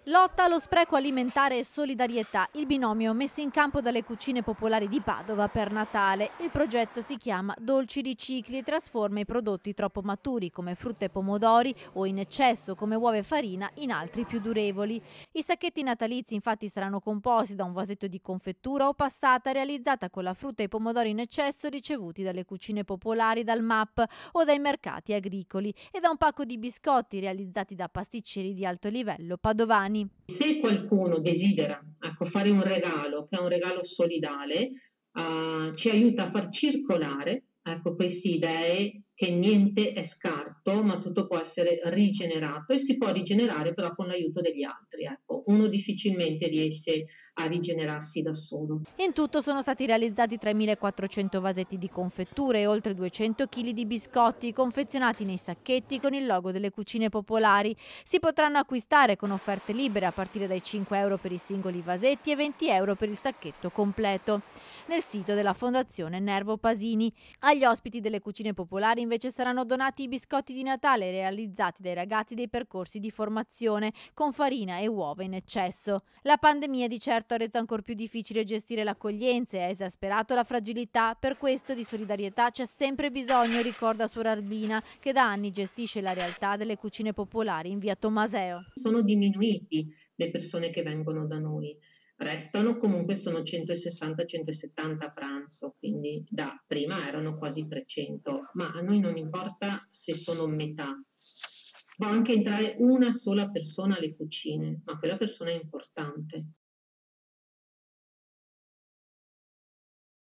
Lotta allo spreco alimentare e solidarietà, il binomio messo in campo dalle cucine popolari di Padova per Natale. Il progetto si chiama Dolci Ricicli e trasforma i prodotti troppo maturi come frutta e pomodori o in eccesso come uova e farina in altri più durevoli. I sacchetti natalizi infatti saranno composti da un vasetto di confettura o passata realizzata con la frutta e i pomodori in eccesso ricevuti dalle cucine popolari, dal MAP o dai mercati agricoli e da un pacco di biscotti realizzati da pasticceri di alto livello padovani. Se qualcuno desidera, ecco, fare un regalo, che è un regalo solidale, ci aiuta a far circolare, ecco, queste idee che niente è scarto, ma tutto può essere rigenerato e si può rigenerare però con l'aiuto degli altri, ecco. Uno difficilmente riesce a rigenerarsi da solo. In tutto sono stati realizzati 3.400 vasetti di confetture e oltre 200 kg di biscotti confezionati nei sacchetti con il logo delle cucine popolari. Si potranno acquistare con offerte libere a partire dai 5 euro per i singoli vasetti e 20 euro per il sacchetto completo nel sito della Fondazione Nervo Pasini. Agli ospiti delle cucine popolari invece saranno donati i biscotti di Natale realizzati dai ragazzi dei percorsi di formazione con farina e uova in eccesso. La pandemia di certo ha reso ancora più difficile gestire l'accoglienza e ha esasperato la fragilità. Per questo di solidarietà c'è sempre bisogno, ricorda Suor Arbina, che da anni gestisce la realtà delle cucine popolari in via Tommaseo. Sono diminuiti le persone che vengono da noi. Restano comunque sono 160-170 a pranzo, quindi da prima erano quasi 300, ma a noi non importa se sono metà. Può anche entrare una sola persona alle cucine, ma quella persona è importante.